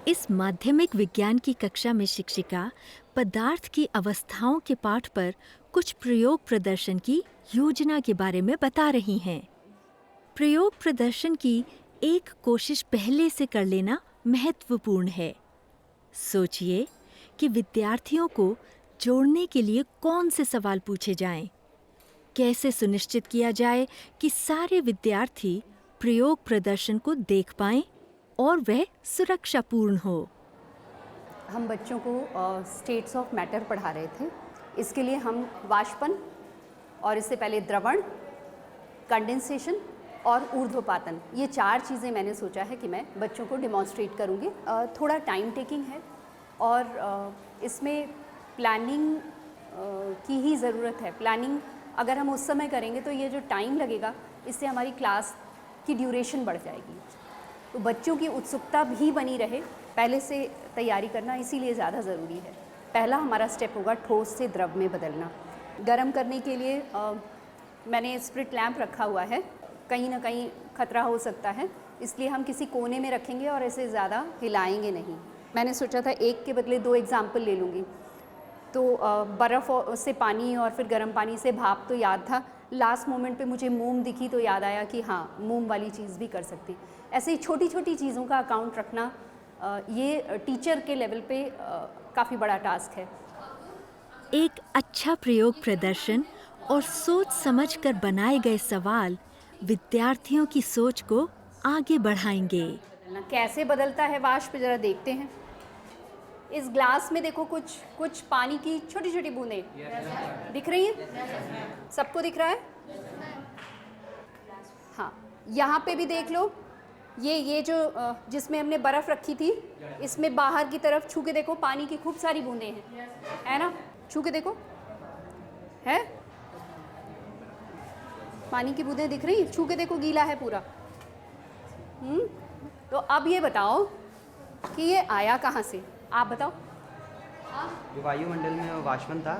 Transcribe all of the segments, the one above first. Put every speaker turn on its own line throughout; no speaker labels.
इस माध्यमिक विज्ञान की कक्षा में शिक्षिका पदार्थ की अवस्थाओं के पाठ पर कुछ प्रयोग प्रदर्शन की योजना के बारे में बता रही हैं। प्रयोग प्रदर्शन की एक कोशिश पहले से कर लेना महत्वपूर्ण है। सोचिए कि विद्यार्थियों को जोड़ने के लिए कौन से सवाल पूछे जाएं? कैसे सुनिश्चित किया जाए कि सारे विद्यार्थी प्रयोग प्रदर्शन को देख पाएं और वह सुरक्षापूर्ण हो?
हम बच्चों को स्टेट्स ऑफ मैटर पढ़ा रहे थे। इसके लिए हम वाष्पन और इससे पहले द्रवण, कंडेंसेशन और ऊर्ध्वपातन, ये 4 चीज़ें मैंने सोचा है कि मैं बच्चों को डिमॉन्स्ट्रेट करूँगी। थोड़ा टाइम टेकिंग है और इसमें प्लानिंग की ही ज़रूरत है। प्लानिंग अगर हम उस समय करेंगे तो ये जो टाइम लगेगा इससे हमारी क्लास की ड्यूरेशन बढ़ जाएगी। तो बच्चों की उत्सुकता भी बनी रहे, पहले से तैयारी करना इसीलिए ज़्यादा ज़रूरी है। पहला हमारा स्टेप होगा ठोस से द्रव में बदलना। गर्म करने के लिए मैंने स्प्रिट लैंप रखा हुआ है, कहीं ना कहीं खतरा हो सकता है, इसलिए हम किसी कोने में रखेंगे और इसे ज़्यादा हिलाएंगे नहीं। मैंने सोचा था एक के बदले 2 एग्जाम्पल ले लूँगी। तो बर्फ़ से पानी और फिर गर्म पानी से भाप तो याद था, लास्ट मोमेंट पे मुझे मोम दिखी तो याद आया कि हाँ, मोम वाली चीज़ भी कर सकती। ऐसे ही छोटी छोटी चीज़ों का अकाउंट रखना ये टीचर के लेवल पे काफ़ी बड़ा टास्क है।
एक अच्छा प्रयोग प्रदर्शन और सोच समझकर बनाए गए सवाल विद्यार्थियों की सोच को आगे बढ़ाएंगे।
कैसे बदलता है वाष्प, जरा देखते हैं। इस ग्लास में देखो कुछ पानी की छोटी छोटी बूंदें दिख रही हैं? सबको दिख रहा है? हाँ, यहाँ पे भी देख लो। ये जो जिसमें हमने बर्फ़ रखी थी, इसमें बाहर की तरफ छू के देखो, पानी की खूब सारी बूंदें हैं, है ना? छू के देखो, है पानी की बूंदें दिख रही? छू के देखो, गीला है पूरा। तो अब ये बताओ कि ये आया कहाँ से? आप बताओ।
जो वायुमंडल में वो वाष्पन था,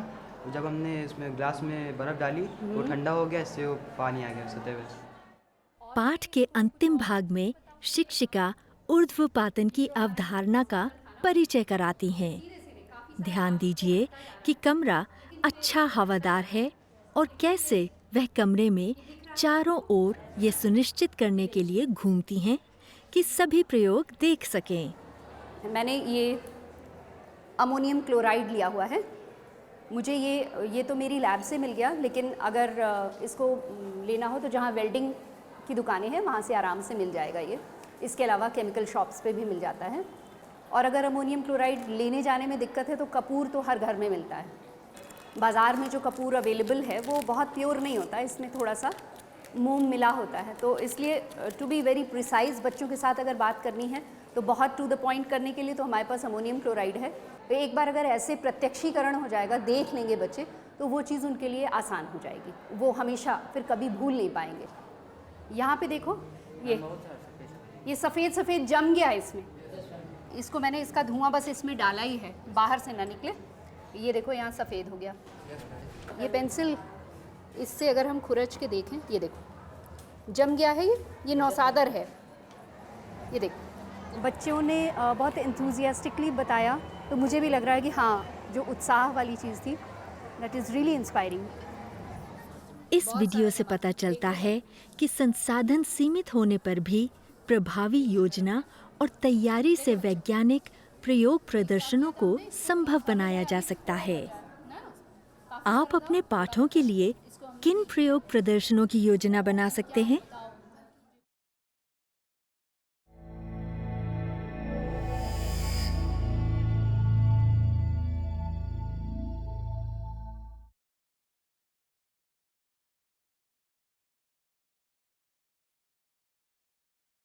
वो जब हमने इसमें ग्लास में बर्फ़ डाली वो ठंडा हो गया, इससे वो पानी आ गया सतह पे।
पाठ के अंतिम भाग में शिक्षिका ऊर्ध्वपातन की अवधारणा का परिचय कराती हैं। ध्यान दीजिए कि कमरा अच्छा हवादार है और कैसे वह कमरे में चारों ओर ये सुनिश्चित करने के लिए घूमती हैं कि सभी प्रयोग देख सकें।
मैंने ये अमोनियम क्लोराइड लिया हुआ है। मुझे ये तो मेरी लैब से मिल गया, लेकिन अगर इसको लेना हो तो जहाँ वेल्डिंग की दुकानें हैं वहाँ से आराम से मिल जाएगा ये। इसके अलावा केमिकल शॉप्स पे भी मिल जाता है। और अगर अमोनियम क्लोराइड लेने जाने में दिक्कत है तो कपूर तो हर घर में मिलता है। बाज़ार में जो कपूर अवेलेबल है वो बहुत प्योर नहीं होता, इसमें थोड़ा सा मोम मिला होता है। तो इसलिए टू बी वेरी प्रिसाइज बच्चों के साथ अगर बात करनी है तो बहुत टू द पॉइंट करने के लिए तो हमारे पास अमोनियम क्लोराइड है। तो एक बार अगर ऐसे प्रत्यक्षीकरण हो जाएगा, देख लेंगे बच्चे, तो वो चीज़ उनके लिए आसान हो जाएगी, वो हमेशा फिर कभी भूल नहीं पाएंगे। यहाँ पे देखो, ये सफ़ेद सफ़ेद जम गया है इसमें। इसको मैंने इसका धुआं बस इसमें डाला ही है, बाहर से ना निकले। ये देखो यहाँ सफ़ेद हो गया। ये पेंसिल, इससे अगर हम खुरच के देखें, ये देखो जम गया है। ये नौसादर है। ये देखो, बच्चों ने बहुत एंथुजियास्टिकली बताया, तो मुझे भी लग रहा है कि हाँ, जो उत्साह वाली चीज़ थी, दैट इज़ रियली इंस्पायरिंग।
इस वीडियो से पता चलता है कि संसाधन सीमित होने पर भी प्रभावी योजना और तैयारी से वैज्ञानिक प्रयोग प्रदर्शनों को संभव बनाया जा सकता है। आप अपने पाठों के लिए किन प्रयोग प्रदर्शनों की योजना बना सकते हैं?